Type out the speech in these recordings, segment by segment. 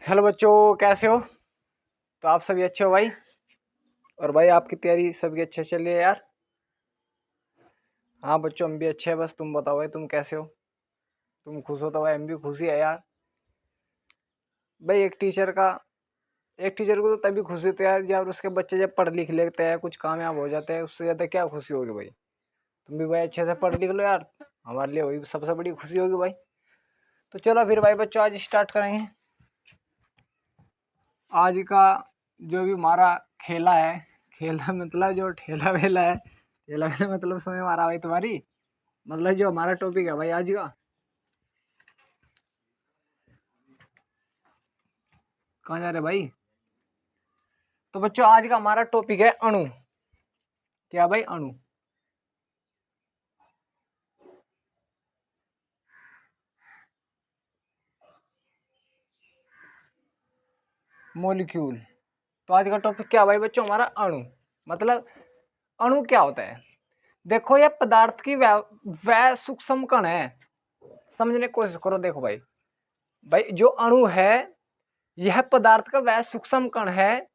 Hello बच्चों, कैसे हो? तो आप सभी अच्छे हो भाई? और भाई आपकी तैयारी सभी अच्छे चल रही है यार? हाँ बच्चों, हम भी अच्छे हैं। बस तुम बताओ भाई, तुम कैसे हो? तुम खुश हो तो भाई हम भी खुश ही है यार। भाई एक टीचर को तो तभी खुशी होती है यार जब उसके बच्चे जब पढ़ लिख लेते हैं, कुछ कामयाब हो जाते हैं। उससे ज़्यादा क्या खुशी होगी भाई? तुम भी भाई अच्छे से पढ़ लिख लो यार, हमारे लिए वही सबसे बड़ी खुशी होगी भाई। तो चलो फिर भाई बच्चों, आज स्टार्ट करेंगे। आज का जो भी हमारा खेला है, खेला मतलब जो ठेला वेला है, ठेला वेला मतलब समझ में आ रहा भाई तुम्हारी? मतलब जो हमारा टॉपिक है भाई आज का, कहाँ जा रहे भाई? तो बच्चों आज का हमारा टॉपिक है अणु। क्या भाई? अणु। मोलिक्यूल। तो आज का टॉपिक क्या भाई बच्चों? हमारा अणु। मतलब अणु क्या होता है? देखो, यह पदार्थ की वह सूक्ष्म कण है। समझने की कोशिश करो। देखो भाई, भाई जो अणु है यह पदार्थ का वह सूक्ष्म कण है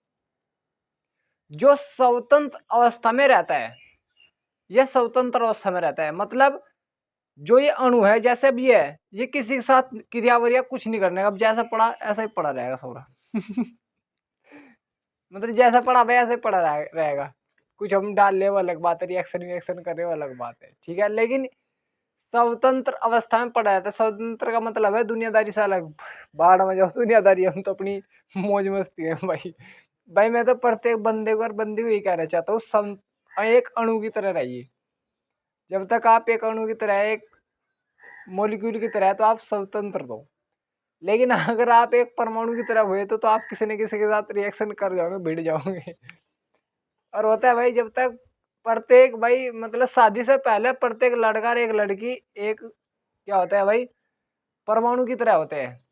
जो स्वतंत्र अवस्था में रहता है। यह स्वतंत्र अवस्था में रहता है मतलब जो ये अणु है, जैसे अब ये है, ये किसी के साथ क्रिया वरिया कुछ नहीं करने का। अब जैसा पड़ा ऐसा ही पड़ा रहेगा सोरा। मतलब जैसा पड़ा भाई ऐसा ही पड़ा रहेगा। कुछ हम डाल ले वो अलग बात है, रिएक्शन विएक्शन कर रहे वो अलग बात है, ठीक है। लेकिन स्वतंत्र अवस्था में पड़ा रहता है। स्वतंत्र का मतलब है दुनियादारी से अलग। बाहर में जाओ दुनियादारी, हम तो अपनी मौज मस्ती है भाई। भाई मैं तो प्रत्येक बंदे को और बंदी को यही कहना चाहता हूँ, एक अणु की तरह रहिए। जब तक आप एक अणु की तरह, एक मॉलिक्यूल की तरह है, तो आप स्वतंत्र हो। लेकिन अगर आप एक परमाणु की तरह हुए तो आप किसी न किसी के साथ रिएक्शन कर जाओगे, भिड़ जाओगे। और होता है भाई, जब तक प्रत्येक भाई मतलब शादी से पहले प्रत्येक लड़का और एक लड़की एक क्या होता है भाई, परमाणु की तरह होते हैं।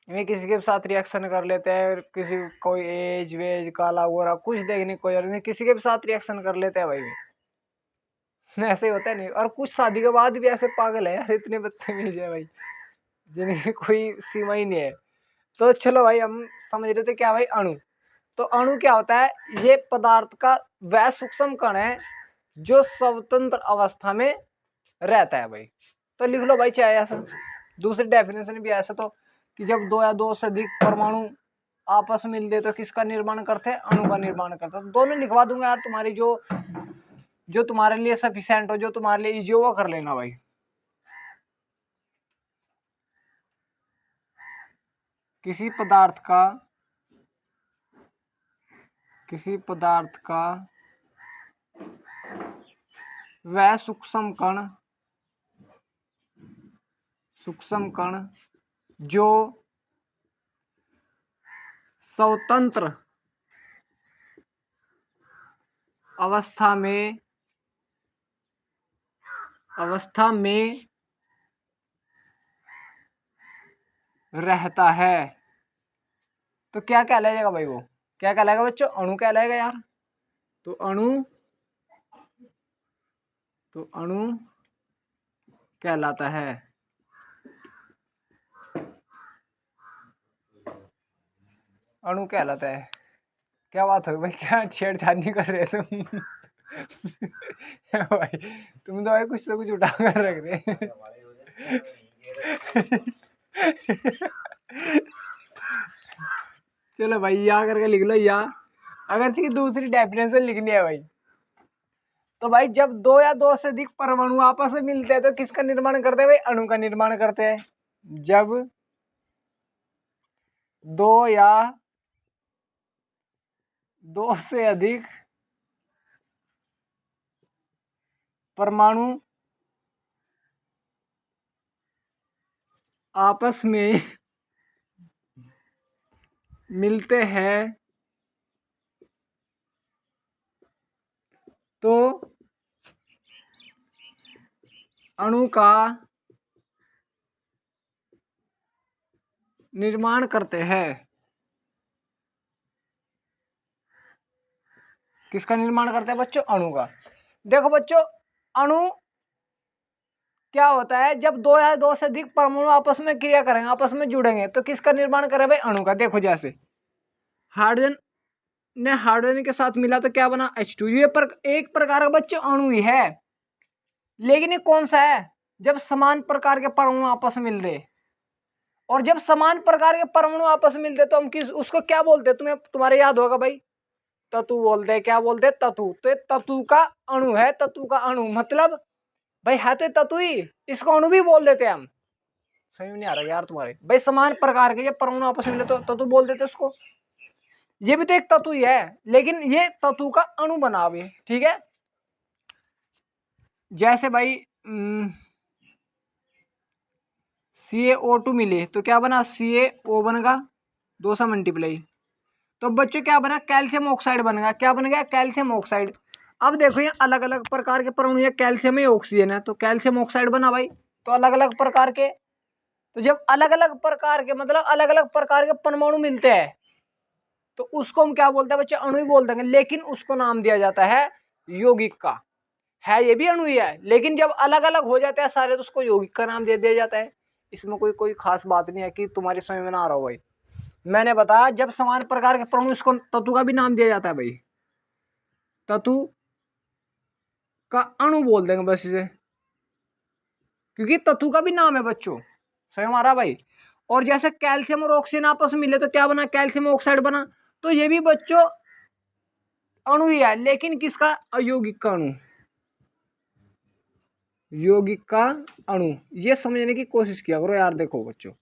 वे किसी के साथ रिएक्शन कर लेते हैं, किसी कोई एज वेज काला गोरा कुछ देखने कोई और नहीं, किसी के भी साथ रिएक्शन कर लेते हैं भाई। ऐसे ही होता है नहीं। और कुछ शादी के बाद भी ऐसे पागल है यार, इतने बदतमीज है भाई जिनकी कोई सीमा ही नहीं है। तो चलो भाई, हम समझ रहे थे क्या भाई? अणु। तो अणु क्या होता है? ये पदार्थ का वह सूक्ष्म कण है जो स्वतंत्र अवस्था में रहता है भाई। तो लिख लो भाई, चाहे ऐसा दूसरी डेफिनेशन भी ऐसा, तो कि जब दो या दो से अधिक परमाणु आपस में मिलते तो किसका निर्माण करते हैं? अणु का निर्माण करते हैं। तो दोनों लिखवा दूंगा यार, तुम्हारी जो जो तुम्हारे लिए सफिशिएंट हो, जो तुम्हारे लिए इजी हो, वो कर लेना भाई। किसी पदार्थ का वह सूक्ष्म कण जो स्वतंत्र अवस्था में रहता है। तो क्या कहलाएगा भाई? वो क्या कहलाएगा बच्चों? अणु कहलाएगा यार। तो अणु कहलाता है। अणु कहलाता है। क्या बात हो भाई, क्या छेड़छाड़ कर रहे तुम? भाई तुम तो भाई कुछ तो कुछ उठा कर रख रहे। चलो भाई, या करके लिख लो या। अगर इसकी दूसरी डेफिनेशन लिखनी है भाई, तो भाई जब दो या दो से अधिक परमाणु आपस में मिलते हैं तो किसका निर्माण करते हैं भाई? अणु का निर्माण करते हैं। जब दो या दो से अधिक परमाणु आपस में मिलते हैं तो अणु का निर्माण करते हैं। किसका निर्माण करते हैं बच्चों? अणु का। देखो बच्चों, अणु क्या होता है जब दो या दो से अधिक परमाणु आपस में क्रिया करेंगे, आपस में जुड़ेंगे, तो किसका निर्माण करे भाई? अणु का। देखो जैसे हाइड्रोजन ने हाइड्रोजन के साथ मिला तो क्या बना? H2। ये एक प्रकार का बच्चों अणु ही है, लेकिन ये कौन सा है? जब समान प्रकार के परमाणु आपस में मिल रहे, और जब समान प्रकार के परमाणु आपस में मिलते तो हम किस उसको क्या बोलते? तुम्हारे याद होगा भाई, तत्व बोलते हैं। क्या बोलते हैं? तत्व। तो ये तत्व का अणु है। तत्व का अणु मतलब भाई है तो तत्व ही, इसको अणु भी बोल देते हैं हम। समझ में नहीं आ रहा यार तुम्हारे? भाई समान प्रकार के जब परमाणु आपस में मिले तो तत्व बोल देते उसको। ये भी तो एक तत्व ही है, लेकिन ये तत्व का अणु बना अभी। ठीक है, जैसे भाई CaO2 मिले तो क्या बना? CaO बनेगा, 2 से मल्टीप्लाई, तो बच्चों क्या बना? कैल्शियम ऑक्साइड बनेगा। क्या बन गया? Calcium oxide. अब देखो ये अलग अलग प्रकार के परमाणु है, कैल्शियम है, ऑक्सीजन है, तो कैल्शियम ऑक्साइड बना भाई। तो अलग अलग प्रकार के, तो जब अलग अलग प्रकार के मतलब अलग अलग प्रकार के परमाणु मिलते हैं तो उसको हम क्या बोलते हैं बच्चे? अणु ही बोल देंगे, लेकिन उसको नाम दिया जाता है यौगिक का। है ये भी अणु ही है, लेकिन जब अलग अलग हो जाते हैं सारे तो उसको यौगिक का नाम दे दिया जाता है। इसमें कोई खास बात नहीं है कि तुम्हारी समझ में ना आ रहा हो भाई। मैंने बताया जब समान प्रकार के परमाणु, इसको तत्व का भी नाम दिया जाता है भाई, तत्व का अणु बोल देंगे बस इसे, क्योंकि तत्व का भी नाम है बच्चों। समझ में आ रहा भाई? और जैसे कैल्शियम और ऑक्सीजन आपस में मिले तो क्या बना? कैल्शियम ऑक्साइड बना। तो ये भी बच्चों अणु ही है, लेकिन किसका? अयौगिक का अणु। यौगिक का अणु, ये समझने की कोशिश किया करो यार। देखो बच्चों,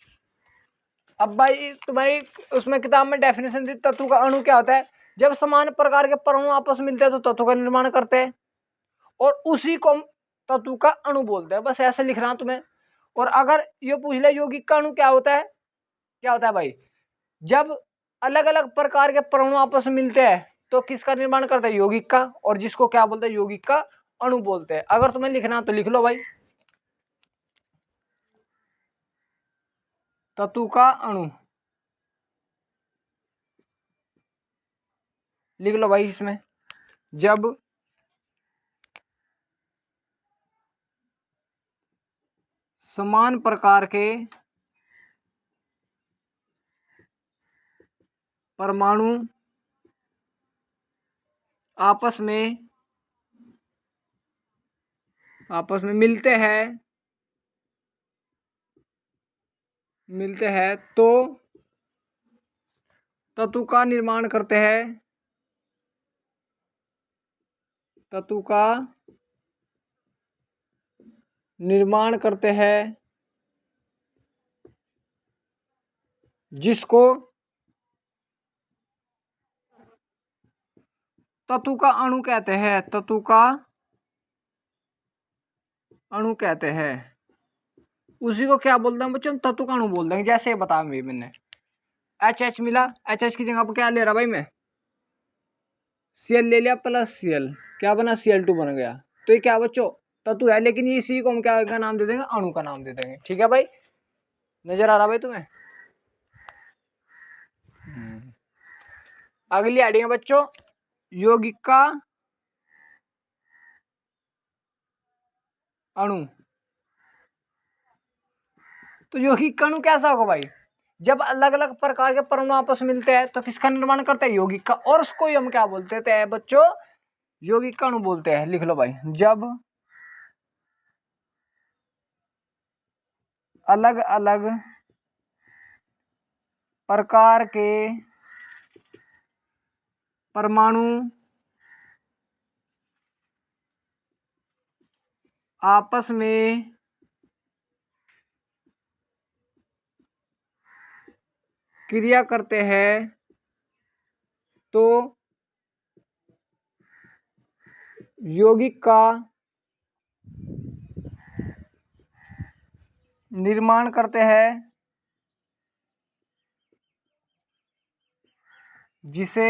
अब भाई तुम्हारी उसमें किताब में डेफिनेशन दी, तत्व का अणु क्या होता है? जब समान प्रकार के परमाणु आपस में मिलते हैं तो तत्व का निर्माण करते हैं, और उसी को हम तत्व का अणु बोलते हैं। बस ऐसे लिखना तुम्हें। और अगर ये पूछ ले यौगिक का अणु क्या होता है? क्या होता है भाई? जब अलग अलग प्रकार के परमाणु आपस में मिलते हैं तो किसका निर्माण करते हैं? यौगिक का। और जिसको क्या बोलते हैं? यौगिक का अणु बोलते हैं। अगर तुम्हें लिखना तो लिख लो भाई, तत्व का अणु लिख लो भाई। इसमें जब समान प्रकार के परमाणु आपस में मिलते हैं तो तत्व का निर्माण करते हैं। तत्व का निर्माण करते हैं जिसको तत्व का अणु कहते हैं। तत्व का अणु कहते हैं, उसी को क्या बोलते हैं बच्चों? हम तत्व का अणु बोल देंगे। जैसे बताया मैंने H मिला, H की जगह पर क्या ले रहा भाई मैं? Cl ले लिया प्लस Cl, क्या बना? Cl2 बन गया। तो ये क्या बच्चों? तत्व है, लेकिन इसी को हम क्या का नाम दे देंगे? अणु का नाम दे देंगे। ठीक है भाई, नजर आ रहा भाई तुम्हें? अगली हेडिंग है बच्चों यौगिक का अणु। तो यौगिक का अणु कैसा होगा भाई? जब अलग अलग प्रकार के परमाणु आपस में मिलते हैं तो किसका निर्माण करते हैं? यौगिक का। और उसको ही हम क्या बोलते हैं बच्चों? यौगिक का अणु बोलते हैं। लिख लो भाई, जब अलग अलग प्रकार के परमाणु आपस में क्रिया करते हैं तो यौगिक का निर्माण करते हैं, जिसे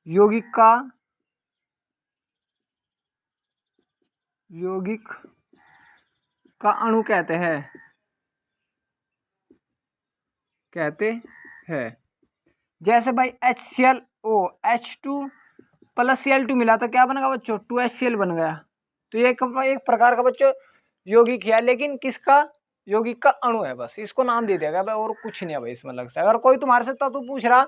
यौगिक का अणु कहते हैं। जैसे भाई HCl H2 प्लस Cl2 मिला तो क्या बनेगा बच्चों? 2HCl बन गया। तो ये एक प्रकार का बच्चों यौगिक है, लेकिन किसका? यौगिक का अणु है, बस इसको नाम दे दिया गया भाई, और कुछ नहीं है भाई इसमें अलग से। अगर कोई तुम्हारे से तत्व पूछ रहा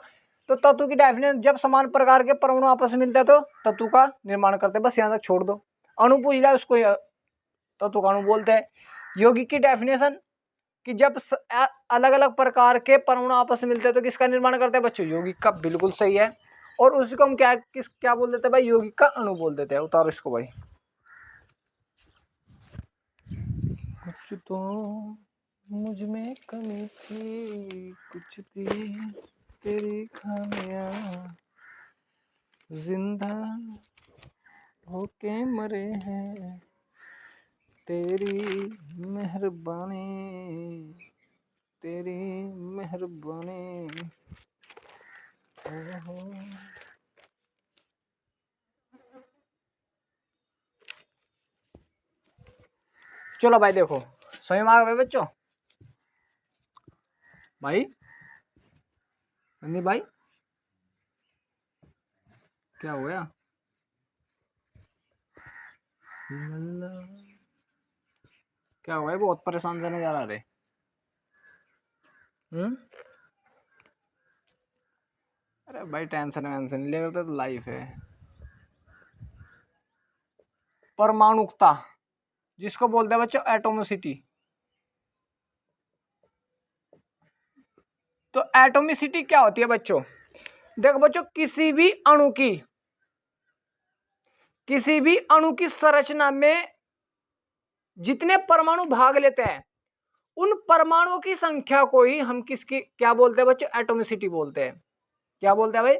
तो तत्व की डेफिनेशन, जब समान प्रकार के परमाणु आपस में मिलते हैं तो तत्व का निर्माण करते हैं, बस यहाँ तक छोड़ दो। अणु पूछ लिया उसको तत्व का अणु बोलते हैं। यौगिक की डेफिनेशन कि जब अलग अलग प्रकार के परमाणु आपस में मिलते हैं तो किसका निर्माण करते हैं बच्चों? यौगिक का, बिल्कुल सही है। और उसको हम क्या बोल देते हैं भाई? यौगिक का अणु बोल देते हैं। उतारो इसको भाई। कुछ तो मुझ में कमी थी, कुछ थी तेरी खामियां, जिंदा होके मरे हैं तेरी मेहरबानी, तेरी मेहरबानी। चलो भाई देखो, समझ में आ गए बच्चों? भाई भाई क्या हो गया? क्या हुआ है? बहुत परेशान से नजर आ रहे। अरे भाई टेंशन वेंशन नहीं ले करते, तो लाइफ है। परमाणुकता जिसको बोलते हैं बच्चों एटोमिसिटी। तो एटोमिसिटी क्या होती है बच्चों? देखो बच्चों, किसी भी अणु की संरचना में जितने परमाणु भाग लेते हैं उन परमाणुओं की संख्या को ही हम किसकी क्या बोलते हैं बच्चों? एटोमिसिटी बोलते हैं। क्या बोलते हैं भाई?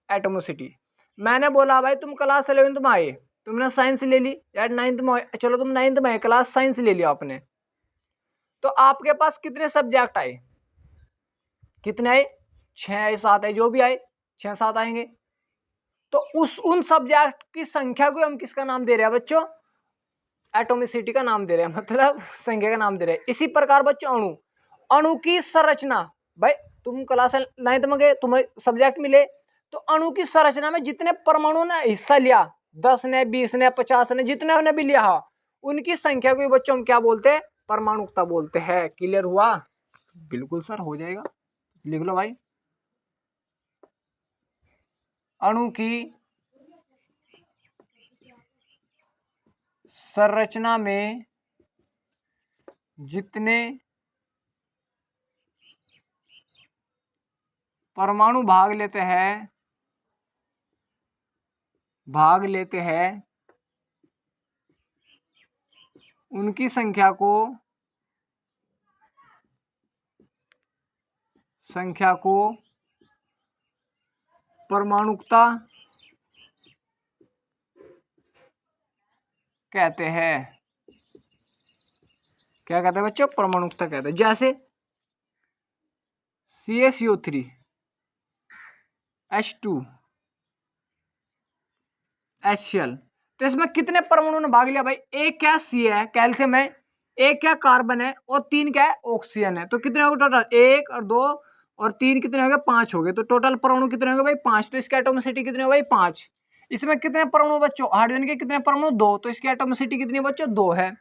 एटोमिसिटी। मैंने बोला भाई तुम क्लास 11th में आए, तुमने साइंस ले ली या 9th में, चलो तुम 9th में आए, क्लास साइंस ले लिया आपने, तो आपके पास कितने सब्जेक्ट आए? कितने आए? 6 आए, 7 आए, जो भी आए 6-7 आएंगे। तो उन सब्जेक्ट की संख्या को हम किसका नाम दे रहे हैं बच्चों? एटोमिसिटी का नाम दे रहे हैं, मतलब संख्या का नाम दे रहे हैं। इसी प्रकार बच्चों अणु की संरचना, भाई तुम क्लास 9th में गए, तुम्हें सब्जेक्ट मिले, तो अणु की संरचना में जितने परमाणु ने हिस्सा लिया, 10 ने, 20 ने, 50 ने, जितने ने भी लिया, उनकी संख्या को बच्चों हम क्या बोलते हैं? परमाणुकता बोलते हैं। क्लियर हुआ? बिल्कुल सर, हो जाएगा, लिख लो भाई। अणु की संरचना में जितने परमाणु भाग लेते हैं उनकी संख्या को परमाणुकता कहते हैं। क्या कहते हैं बच्चों? परमाणुकता कहते हैं। जैसे CaCO3, H2, HCl, तो इसमें कितने परमाणु ने भाग लिया भाई? एक क्या C है, कैल्शियम है, एक क्या कार्बन है, और 3 क्या है? ऑक्सीजन है। तो कितने हो गए टोटल? 1 और 2 और 3 कितने हो गए? 5 हो गए। तो टोटल परमाणु कितने हो गए भाई? 5। तो इसकी एटोमिसिटी कितनी हो गई? 5। इसमें कितने परमाणु बच्चों? हाइड्रोजन के कितने परमाणु? 2। तो इसकी एटोमिसिटी कितनी बच्चों? 2 है।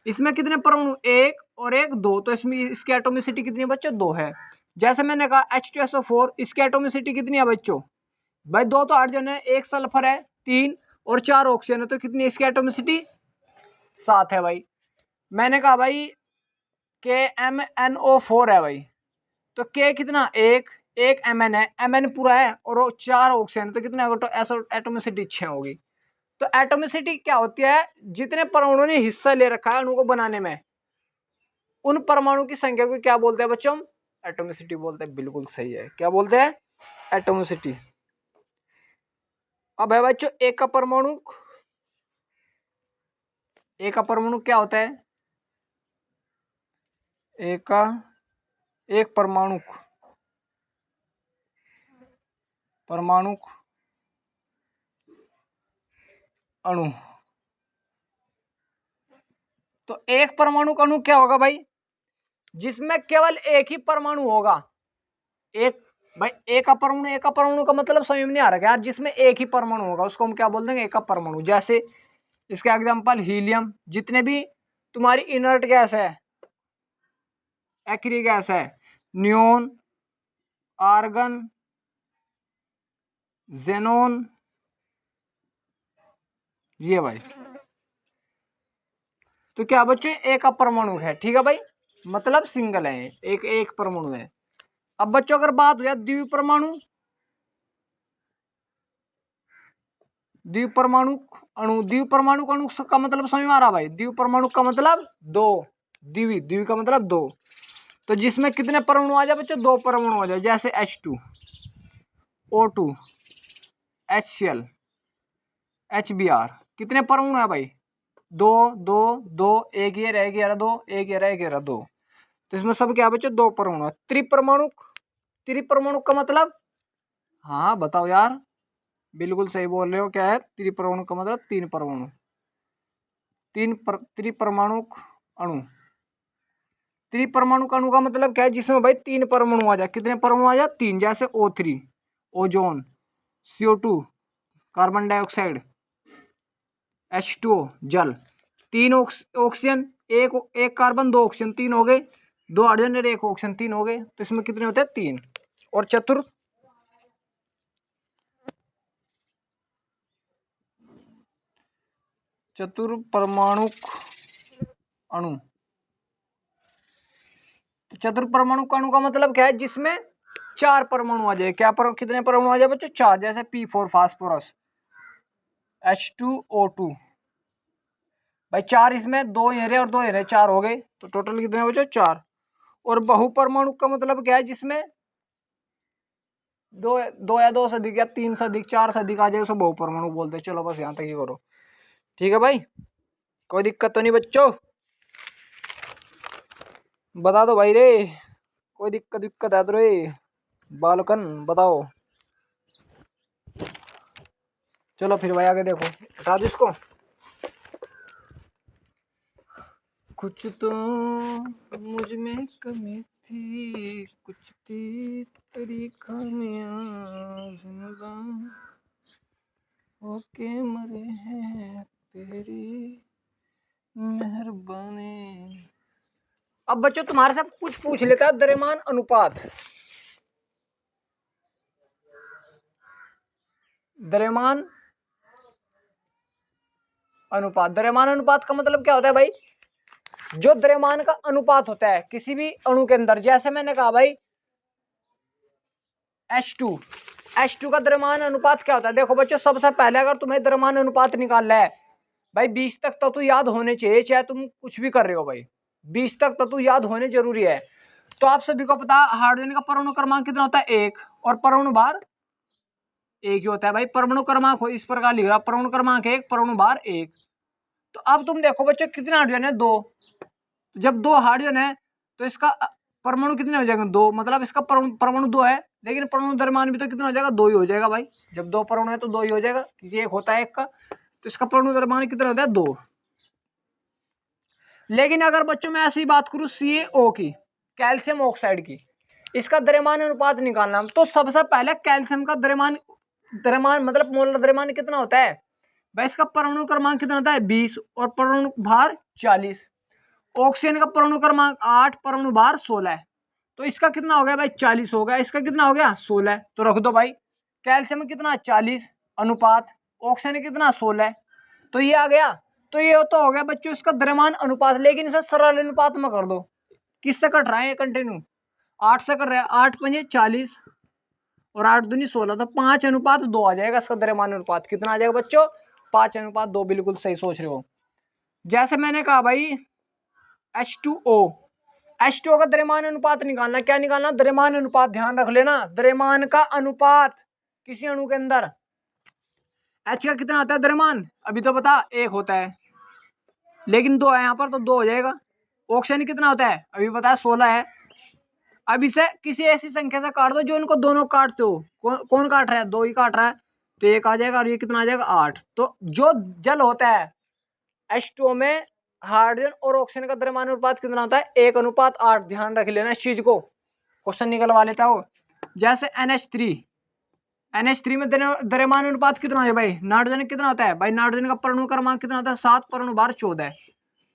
इसमें कितने परमाणु? 1 और 1 2। तो इसमें इसकी एटोमिसिटी कितनी बच्चों? 2 है। जैसे मैंने कहा H2SO4, इसकी एटोमिसिटी कितनी है बच्चों? भाई 2 तो हाइड्रोजन है, 1 सल्फर है, 3 और 4 ऑक्सीजन है, तो कितनी इसकी एटोमिसिटी? 7 है भाई। मैंने कहा भाई KMnO4 है भाई, तो K कितना? 1 Mn है, Mn पूरा है, और 4 ऑक्सीजन, तो कितना होगा? तो एटोमिसिटी 6 होगी। तो एटोमिसिटी क्या होती है? जितने परमाणु ने हिस्सा ले रखा है अणु को बनाने में, उन परमाणु की संख्या को क्या बोलते हैं बच्चों? एटोमिसिटी बोलते हैं। बिल्कुल सही है। क्या बोलते हैं? एटोमिसिटी। अब है बच्चों एक का परमाणु क्या होता है? एक परमाणुक अणु। तो एक परमाणुक अणु क्या होगा भाई? जिसमें केवल एक ही परमाणु होगा। एक का परमाणु का मतलब समझ में नहीं आ रहा यार। जिसमें एक ही परमाणु होगा उसको हम क्या बोल देंगे? एक का परमाणु। जैसे इसका एग्जांपल हीलियम, जितने भी तुम्हारी इनर्ट गैस है, एक्री गैस है, नियोन, आर्गन, जेनोन, ये भाई। तो क्या बच्चों, एक अपरमाणु है, ठीक है भाई, मतलब सिंगल है, एक एक परमाणु है। अब बच्चों अगर बात हो जाए द्विपरमाणु, द्विपरमाणु अणु, द्विपरमाणु अणु का मतलब समझ में आ रहा भाई, द्विपरमाणु का मतलब दो, द्वि, द्वि का मतलब दो, तो जिसमें कितने परमाणु आ जाए बच्चों, दो परमाणु आ जाए, जैसे H2, O2, HCl, HBr, कितने परमाणु है भाई, दो दो दो, एक ये रह गया दो, एक ये रह गया दो, तो इसमें सब क्या बच्चों, दो परमाणु। त्रिपरमाणु, त्रिपरमाणु का मतलब, हाँ बताओ यार, बिल्कुल सही बोल रहे हो, क्या है त्रिपरमाणु का मतलब, तीन परमाणु, त्रिपरमाणु अणु। त्रिपरमाणु अणु का मतलब क्या है, जिसमें भाई तीन परमाणु आ जाए, कितने परमाणु आ जाए, तीन, जैसे O3 ozone, CO2 carbon dioxide, H2O जल, तीन ऑक्सीजन, एक कार्बन, दो ऑक्सीजन, तीन हो गए, दो हाइड्रोजन और एक ऑक्सीजन, तीन हो गए, तो इसमें कितने होते हैं, तीन। और चतुर्परमाणु अणु, तो चतुर्परमाणु अणु का मतलब क्या है, जिसमें चार परमाणु आ जाए, क्या कितने परमाणु आ जाए बच्चों, चार, जैसे P4 फास्फोरस, H2O2, भाई चार, इसमें दो हेरे और दो हेरे, चार हो गए, तो टोटल कितने बच्चों, चार। और बहुपरमाणु का मतलब क्या है, जिसमें दो, दो या दो से अधिक या तीन से अधिक, चार से अधिक आ जाए, उसे बहुपरमाणु बोलते हैं। चलो बस यहाँ तक ही करो, ठीक है भाई, कोई दिक्कत तो नहीं बच्चों, बता दो भाई रे, कोई दिक्कत है तो रे बालकन, बताओ। चलो फिर भाई आगे देखो, बता दो इसको। कुछ तो मुझ में कमी थी, कुछ थी तेरी खामियां, ओके मरे हैं तेरी मेहरबानी। अब बच्चों तुम्हारे से कुछ पूछ लेता है, द्रव्यमान अनुपात, द्रव्यमान अनुपात, द्रव्यमान अनुपात का मतलब क्या होता है भाई, जो द्रव्यमान का अनुपात होता है किसी भी अणु के अंदर, जैसे मैंने कहा भाई H2, H2 का द्रव्यमान अनुपात क्या होता है, देखो बच्चों, सबसे पहले अगर तुम्हें द्रव्यमान अनुपात निकालना है भाई, 20 तक तो याद होने चाहिए, चाहे तुम कुछ भी कर रहे हो भाई, 20 तक तो याद होने जरूरी है। तो आप सभी को पता है हाइड्रोजन का परमाणु क्रमांक कितना होता है, एक, और परमाणु भार एक ही होता है भाई, परमाणु क्रमांक इस प्रकार लिख रहा, परमाणु क्रमांक एक, परमाणु भार एक। तो अब तुम देखो बच्चों, कितने हाइड्रोजन है, दो, जब दो हाइड्रोजन है तो इसका परमाणु कितने हो जाएंगे, दो, मतलब इसका परमाणु दो है, लेकिन परमाणु द्रव्यमान भी तो कितना हो जाएगा, दो ही हो जाएगा भाई, जब दो परमाणु है तो दो ही हो जाएगा, क्योंकि एक होता है एक का, तो इसका परमाणु द्रव्यमान कितना होता है, दो। लेकिन अगर बच्चों मैं ऐसी बात करूं CaO की, कैल्शियम ऑक्साइड की, इसका द्रव्यमान अनुपात निकालना, तो सबसे पहले कैल्शियम का द्रव्यमान, द्रव्यमान मतलब मोलर द्रव्यमान कितना होता है भाई, इसका परमाणु क्रमांक कितना होता है, 20, और परमाणु भार 40। ऑक्सीजन का परमाणु क्रमांक 8, परमाणु भार 16 है, तो इसका कितना हो गया भाई, 40 हो गया, इसका कितना हो गया, 16, तो रख दो भाई, कैल्शियम कितना 40 अनुपात, ऑक्सीजन कितना 16, तो ये आ गया। तो ये तो हो गया बच्चों इसका द्रव्यमान अनुपात, लेकिन इसे सरल अनुपात में कर दो, किससे कट रहा है ये कंटिन्यू, 8 से कट रहा है, 8 पंजे 40 और 8 दूनी 16, तो 5:2 आ जाएगा इसका द्रव्यमान अनुपात, कितना आ जाएगा बच्चों, 5:2, बिल्कुल सही सोच रहे हो। जैसे मैंने कहा भाई H2O, H2O का द्रव्यमान अनुपात निकालना, क्या निकालना, द्रव्यमान अनुपात, ध्यान रख लेना, द्रव्यमान का अनुपात किसी अणु के अंदर, H का कितना होता है द्रव्यमान, अभी तो बता, एक होता है, लेकिन दो है यहाँ पर, तो दो हो जाएगा। ऑक्सीजन कितना होता है, अभी बताया 16 है। अब इसे किसी ऐसी संख्या से काट दो जो इनको दोनों काटते हो, कौन काट रहा है, दो ही काट रहा है, तो एक आ जाएगा, और ये कितना आ जाएगा, 8। तो जो जल होता है H2O में, हाइड्रोजन और ऑक्सीजन का द्रव्यमान अनुपात कितना होता है, 1:8। ध्यान रख लेना इस चीज को, क्वेश्चन निकलवा लेता हो। जैसे NH3, NH3 में द्रव्यमान अनुपात कितना है भाई? नाइट्रोजन कितना होता है भाई? नाइट्रोजन का परमाणु क्रमांक कितना होता है? 7 परमाणु बार 14,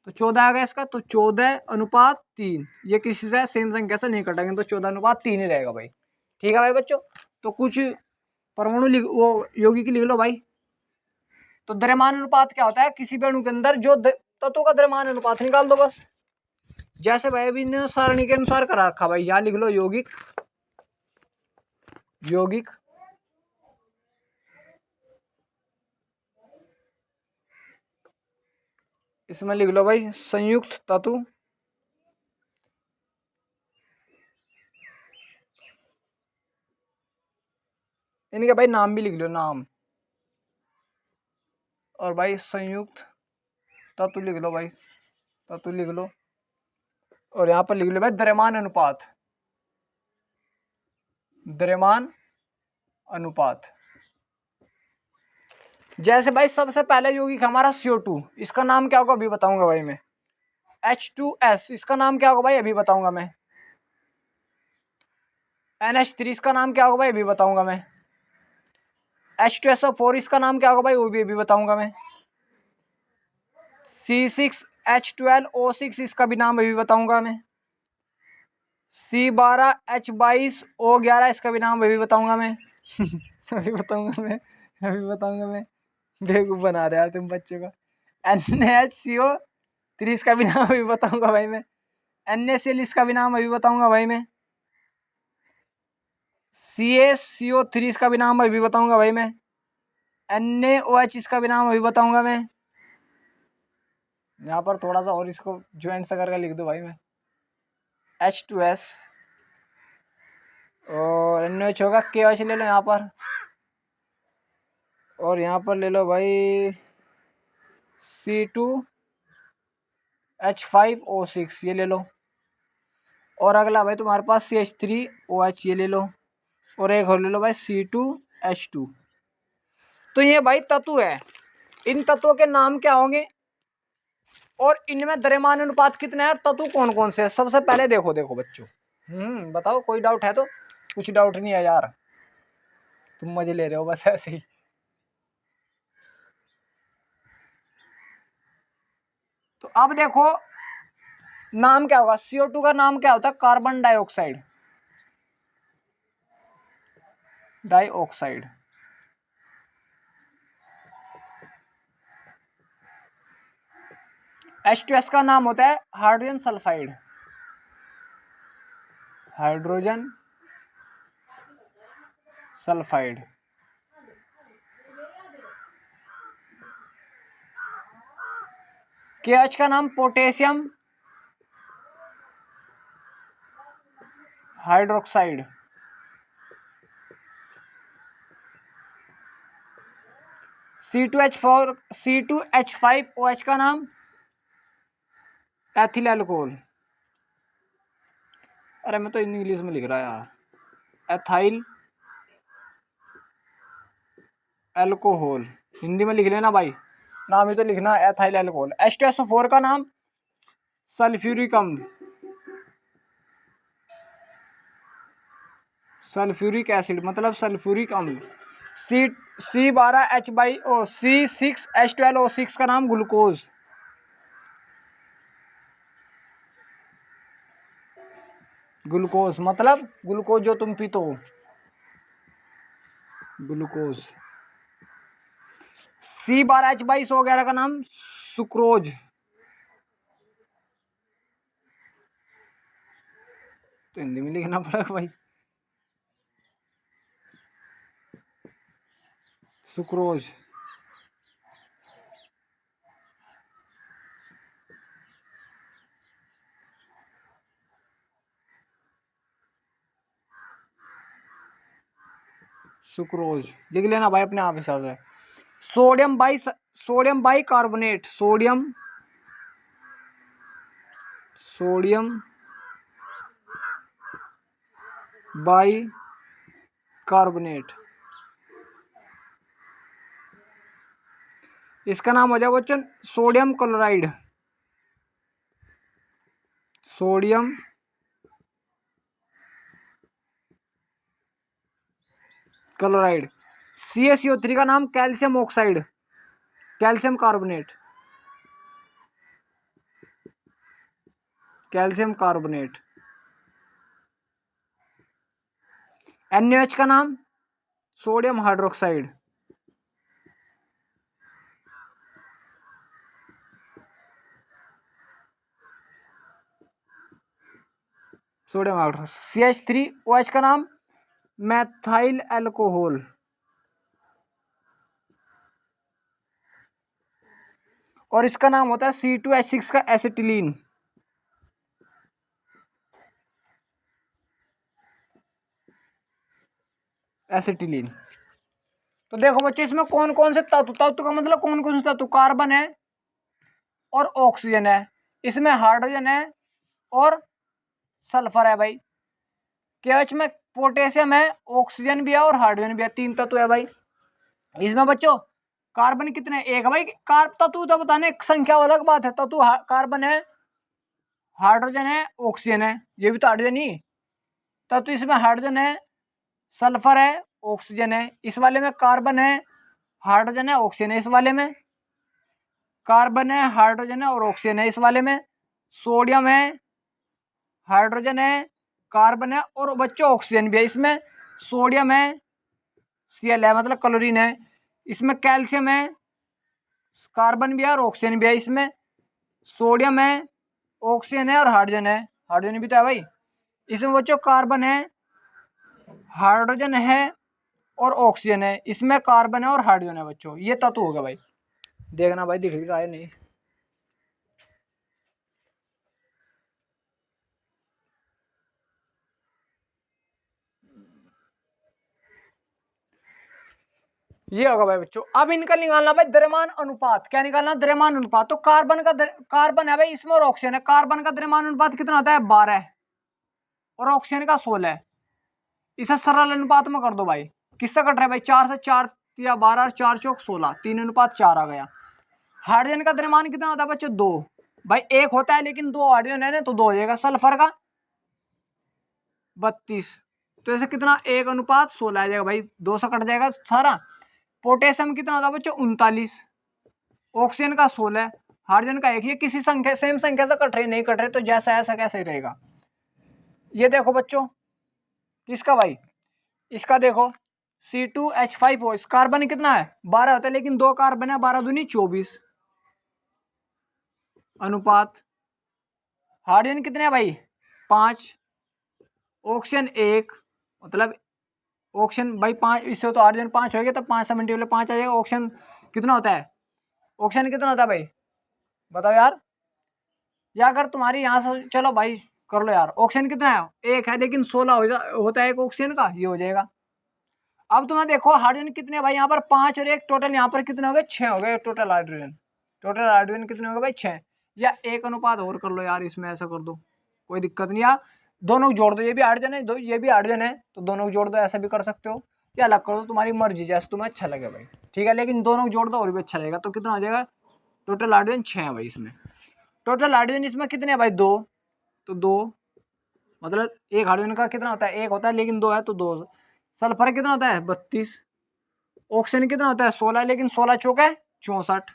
तो 14 आ गया इसका, तो 14:3। ये किसी से सेम संख्या से नहीं कटेंगे, तो 14:3 ही रहेगा भाई। ठीक है भाई बच्चों, तो कुछ परमाणु वो यौगिक लिख लो भाई। तो द्रव्यमान अनुपात क्या होता है? किसी भी अणु के अंदर जो तत्वों का द्रव्यमान अनुपात निकाल दो बस। जैसे भाई अभी सारणी के अनुसार करा रखा भाई, यहाँ लिख लो यौगिक, यौगिक इसमें लिख लो भाई संयुक्त तत्व, इनके भाई नाम भी लिख लो, नाम। और भाई संयुक्त तत्व लिख लो भाई, तत्व लिख लो। और यहाँ पर लिख लो भाई द्रव्यमान अनुपात, द्रव्यमान अनुपात। जैसे भाई सबसे पहले यौगिक हमारा CO2, इसका नाम क्या होगा अभी बताऊंगा भाई मैं। H2S, इसका नाम क्या होगा भाई अभी बताऊंगा मैं। NH3, इसका नाम क्या होगा भाई अभी बताऊंगा मैं। H2SO4, इसका नाम क्या होगा भाई वो भी अभी बताऊंगा मैं। C6H12O6, इसका भी नाम अभी बताऊंगा मैं। C12H22O11, इसका भी नाम अभी बताऊंगा मैं। अभी बताऊंगा मैं, अभी बताऊंगा मैं। बेवकूफ बना रहे यार तुम बच्चों का। NaCO3, इसका भी नाम अभी बताऊंगा भाई मैं। NaCl, इसका भी नाम अभी बताऊंगा भाई मैं। CaCO3, इसका भी नाम अभी बताऊंगा भाई मैं। NaOH, इसका भी नाम अभी बताऊंगा मैं। यहाँ पर थोड़ा सा और इसको ज्वाइंट सा करके लिख दो भाई मैं। H2S और NaOH होगा, KOH ले लो यहाँ पर। और यहाँ पर ले लो भाई C2H5O6, ये ले लो। और अगला भाई तुम्हारे पास CH3OH, ये ले लो। और एक और ले लो भाई C2H2। तो ये भाई तत्व है, इन तत्वों के नाम क्या होंगे और इनमें द्रव्यमान अनुपात कितना है और तत्व कौन कौन से है। सबसे पहले देखो बच्चों, बताओ कोई डाउट है तो? कुछ डाउट नहीं है यार, तुम मजे ले रहे हो बस ऐसे ही। तो अब देखो नाम क्या होगा, CO2 का नाम क्या होता है? Carbon dioxide, dioxide. H2S का नाम होता है hydrogen sulphide, hydrogen sulphide. KH का नाम पोटेशियम हाइड्रोक्साइड। C2H5OH का नाम एथिल एल्कोहल। अरे मैं तो इंग्लिश में लिख रहा यार, एथाइल एल्कोहल, हिंदी में लिख लेना भाई, नाम ही तो लिखना एथाइल एल्कोहल। H2SO4 का नाम सल्फ्यूरिक अम्ल, सल्फ्यूरिक एसिड मतलब सल्फ्यूरिक अम्ल। C6H12O6 का नाम ग्लूकोज, ग्लूकोज मतलब ग्लूकोज जो तुम पीते हो, ग्लूकोज। C12H22 वगैरह का नाम सुक्रोज, तो हिंदी में लिखना पड़ेगा भाई, सुक्रोज। सुक्रोज लिख लेना भाई अपने आप हिसाब से। Sodium by carbonate, sodium by carbonate, इसका नाम हो जाएगा Bachchan sodium chloride, sodium chloride. CaCO3 का नाम calcium oxide, calcium carbonate, calcium carbonate. NaOH का नाम sodium hydroxide, sodium hydroxide. CH3OH का नाम मैथाइल अल्कोहल, और इसका नाम होता है C2H6 का एसिटिलीन। एसिटिलीन। तो देखो बच्चों इसमें कौन कौन से तत्व, तत्व का मतलब कौन कौन से तत्व, कार्बन है और ऑक्सीजन है, इसमें हाइड्रोजन है और सल्फर है भाई। KH में पोटेशियम है, ऑक्सीजन भी है और हाइड्रोजन भी है, 3 तत्व है भाई। इसमें बच्चों कार्बन कितने, एक है भाई। तत्व तो बताने संख्या अलग बात है। तत्व कार्बन है, हाइड्रोजन है, ऑक्सीजन है, ये भी तो हाइड्रोजन ही तत्व। इसमें हाइड्रोजन है, सल्फर है, ऑक्सीजन है। इस वाले में कार्बन है, हाइड्रोजन है, ऑक्सीजन है। इस वाले में कार्बन है, हाइड्रोजन है और ऑक्सीजन है। इस वाले में सोडियम है, हाइड्रोजन है, कार्बन है और बच्चों ऑक्सीजन भी है। इसमें सोडियम है, Cl है मतलब क्लोरीन है। इसमें कैल्शियम है, कार्बन भी है और ऑक्सीजन भी है। इसमें सोडियम है, ऑक्सीजन है और हाइड्रोजन है, हाइड्रोजन भी तो है भाई। इसमें बच्चों कार्बन है, हाइड्रोजन है और ऑक्सीजन है। इसमें कार्बन है और हाइड्रोजन है बच्चों। ये तत्व हो गया भाई। देखना भाई दिख रहा है नहीं। ये होगा भाई बच्चों। अब इनका निकालना भाई द्रव्यमान अनुपात। क्या निकालना, द्रव्यमान अनुपात। तो कार्बन का कार्बन है भाई इसमें और ऑक्सीजन है। कार्बन का द्रव्यमान अनुपात कितना होता है, 12 और ऑक्सीजन का 16। इसे सरल अनुपात में कर दो भाई। किससे कट रहा है भाई, 4 से। 4 या 12 और 4 चौक 16, 3:4 आ गया। हाइड्रोजन का द्रव्यमान कितना होता है बच्चों, 2। भाई एक होता है लेकिन 2 हाइड्रोजन है ना, तो 2 हो जाएगा। सल्फर का 32, तो ऐसे कितना, 1:16 आ जाएगा भाई। 2 से कट जाएगा सारा। पोटेशियम कितना होता है बच्चों, 39। ऑक्सीजन का 16, हाइड्रोजन का 1। ये किसी संख्या, सेम संख्या से कट रहे नहीं कट रहे, तो जैसा ऐसा कैसे ही रहेगा। ये देखो बच्चों किसका भाई, इसका देखो C2H5O। इस कार्बन कितना है, 12 होता है लेकिन 2 कार्बन है, 12 दूनी 24 अनुपात। हाइड्रोजन कितने हैं भाई, 5। ऑक्सीजन 1, मतलब ऑक्सीजन भाई 5, इससे तो हाइड्रोजन 5 हो गया, तो 5 से मल्टीप्लाई 5 आ जाएगा। ऑक्सीजन कितना होता है, ऑक्सीजन कितना होता है भाई, बताओ यार। या अगर तुम्हारी यहाँ से चलो भाई कर लो यार। ऑक्सीजन कितना है, 1 है लेकिन 16 होता है एक ऑक्सीजन का, ये हो जाएगा। अब तुम्हें देखो हाइड्रोजन कितने भाई, यहाँ पर 5 और 1 टोटल, यहाँ पर कितने हो गए, 6 हो गए टोटल हाइड्रोजन। टोटल हाइड्रोजन कितने हो गए भाई, 6। या 1 अनुपात और कर लो यार, इसमें ऐसा कर दो, कोई दिक्कत नहीं। या दोनों को जोड़ दो, ये भी हाइड्रोजन है, ये भी हाइड्रोजन है, तो दोनों को जोड़ दो, ऐसा भी कर सकते हो। या अलग कर दो, तुम्हारी मर्जी, जैसे तुम्हें अच्छा लगे भाई, ठीक है। लेकिन दोनों को जोड़ दो और भी अच्छा रहेगा। तो कितना हो जाएगा, टोटल हाइड्रोजन 6 है भाई इसमें। टोटल हाइड्रोजन इसमें कितने हैं भाई, 2। तो 2 मतलब एक हाइड्रोजन का कितना होता है, 1 होता है लेकिन 2 है, तो 2। सल्फर कितना होता है, 32। ऑक्सीजन कितना होता है, 16, लेकिन 16 चौक है 64।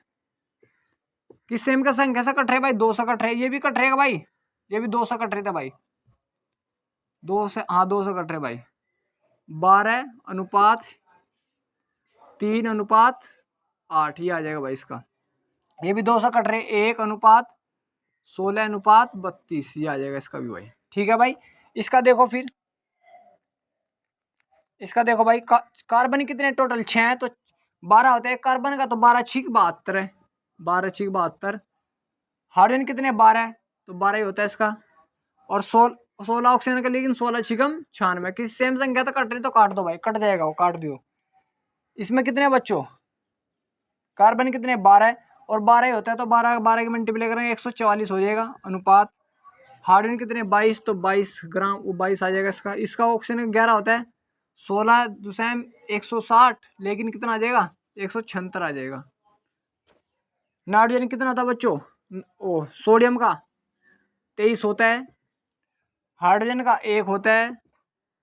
किस सेम का संख्या से कट रहे भाई, 2 से कट रहे। ये भी कट रहेगा भाई, ये भी 2 से कट रहे थे भाई, 2 से, हाँ 2 से कट रहे भाई। 12:3:8 ये आ जाएगा भाई इसका। ये भी 2 से कट रहे, 1:16:32 ये आ जाएगा इसका भी भाई, ठीक है भाई। इसका देखो फिर, इसका देखो भाई कार्बन कितने टोटल, 6 है, तो 12 होता है कार्बन का, तो 12×6 = 72 है। 12×6 = 72। हाइड्रोजन कितने, 12 है, तो 12 ही होता है इसका। और 16 ऑक्सीजन का, लेकिन 16×6 = 96। किसी सेम संख्या तो कट रही, तो काट दो भाई, कट जाएगा वो, काट दियो। इसमें कितने बच्चों, कार्बन कितने, 12 है, और 12 ही होता है, तो 12 की मल्टीप्लाई करेंगे 144 हो जाएगा अनुपात। हाइड्रोजन कितने, 22, तो 22 ग्राम, वो 22 आ जाएगा इसका। इसका ऑक्सीजन 11 होता है, 16 दूसरा 160, लेकिन कितना आ जाएगा, 176 आ जाएगा। नाइट्रोजन कितना होता है बच्चों, ओ सोडियम का 23 होता है, हाइड्रोजन का 1 होता है,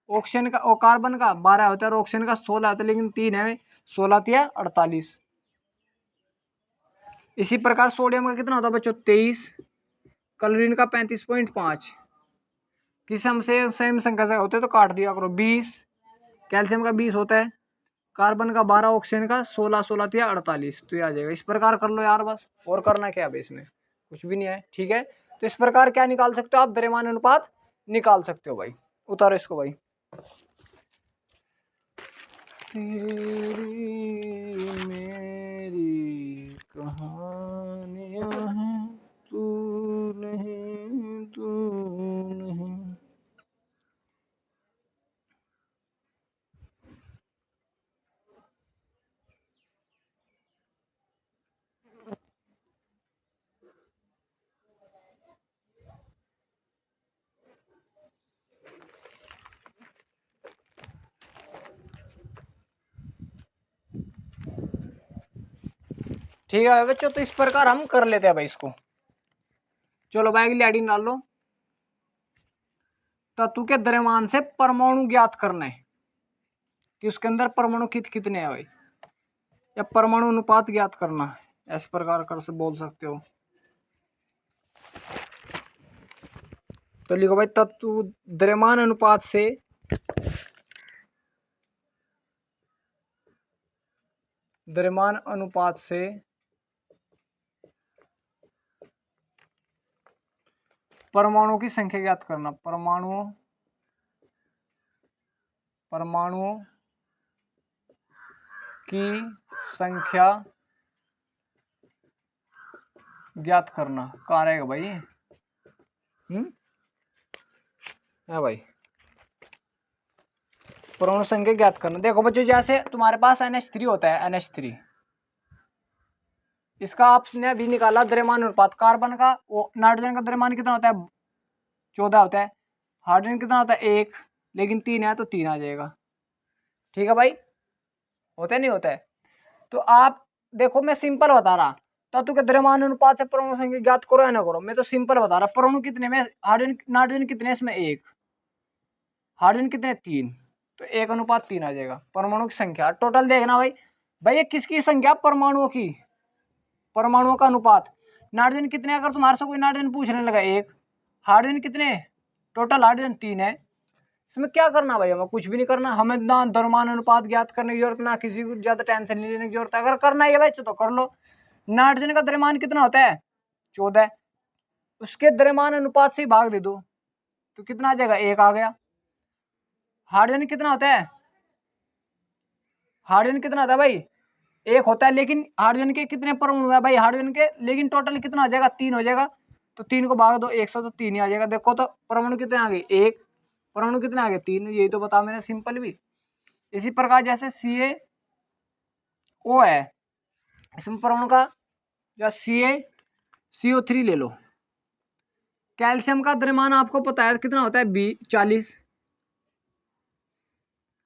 ऑक्सीजन का और कार्बन का 12 होता है और ऑक्सीजन का 16 होता है, लेकिन 3 है, 16 तिया 48। इसी प्रकार सोडियम का कितना होता है बच्चों 23, क्लोरीन का 35.5। किसी हम से सेम संख्या से होते तो काट दिया करो। 20 कैल्शियम का 20 होता है, कार्बन का 12, ऑक्सीजन का 16, 16 तिया 48, तो ये आ जाएगा। इस प्रकार कर लो यार, बस और करना क्या है इसमें, कुछ भी नहीं है। ठीक है, तो इस प्रकार क्या निकाल सकते हो आप, द्रव्यमान अनुपात निकाल सकते हो भाई। उतारो इसको भाई। मेरी कहानियां हैं, तू नहीं, तू नहीं। ठीक है बच्चों, तो इस प्रकार हम कर लेते हैं भाई इसको। चलो भाई अगली आईडी डाल लो। तत्व के द्रव्यमान से परमाणु ज्ञात करना है कि उसके अंदर परमाणु कितने हैं भाई, या परमाणु अनुपात ज्ञात करना है, इस प्रकार कर से बोल सकते हो। तो लिखो भाई, तत्व द्रव्यमान अनुपात से द्रव्यमान अनुपात से परमाणुओं की संख्या ज्ञात करना। परमाणुओं की संख्या ज्ञात करना। कहाँ रहेगा भाई? है भाई, परमाणु संख्या ज्ञात करना। देखो बच्चों, जैसे तुम्हारे पास NH3 होता है, NH3, इसका आपने अभी निकाला द्रव्यमान अनुपात। कार्बन का, वो नाइट्रोजन का द्रव्यमान कितना होता है 14 होता है, हाइड्रोजन कितना होता है 1, लेकिन 3 है तो 3 आ जाएगा। ठीक है भाई, होता है नहीं होता है? तो आप देखो, मैं सिंपल बता रहा, तत्व के द्रव्यमान अनुपात से परमाणु संख्या ज्ञात करो या ना करो, मैं तो सिंपल बता रहा। परमाणु कितने में, हाइड्रोजन नाइट्रोजन कितने इसमें 1, हाइड्रोजन कितने 3, तो 1:3 आ जाएगा परमाणु की संख्या। टोटल देखना भाई, भाई ये किसकी संख्या, परमाणुओं की, परमाणुओं का अनुपात। नाइट्रोजन कितने, अगर तुम्हारे से कोई नाइट्रोजन पूछने लगा 1, हाइड्रोजन कितने, टोटल हाइड्रोजन 3 है। इसमें क्या करना भाई, हमें कुछ भी नहीं करना, हमें ना द्रव्यमान अनुपात ज्ञात करने की जरूरत, ना किसी को ज्यादा टेंशन नहीं लेने की जरूरत है। अगर करना है भाई तो कर लो। नाइट्रोजन का द्रव्यमान कितना होता है 14, उसके द्रव्यमान अनुपात से भाग दे दो तो कितना आ जाएगा 1 आ गया। हाइड्रोजन कितना होता है, हाइड्रोजन कितना होता है भाई 1 होता है, लेकिन हाइड्रोजन के कितने परमाणु है भाई, हाइड्रोजन के, लेकिन टोटल कितना हो जाएगा 3 हो जाएगा। तो 3 को भाग दो 100, तो 3 ही आ जाएगा। देखो तो परमाणु कितने आ गए 1, परमाणु कितने आ गए 3, यही तो बता मैंने, सिंपल भी। इसी प्रकार जैसे CaO है, इसमें परमाणु का, या CO3 ले लो। कैल्शियम का द्रव्यमान आपको पता है कितना होता है 40,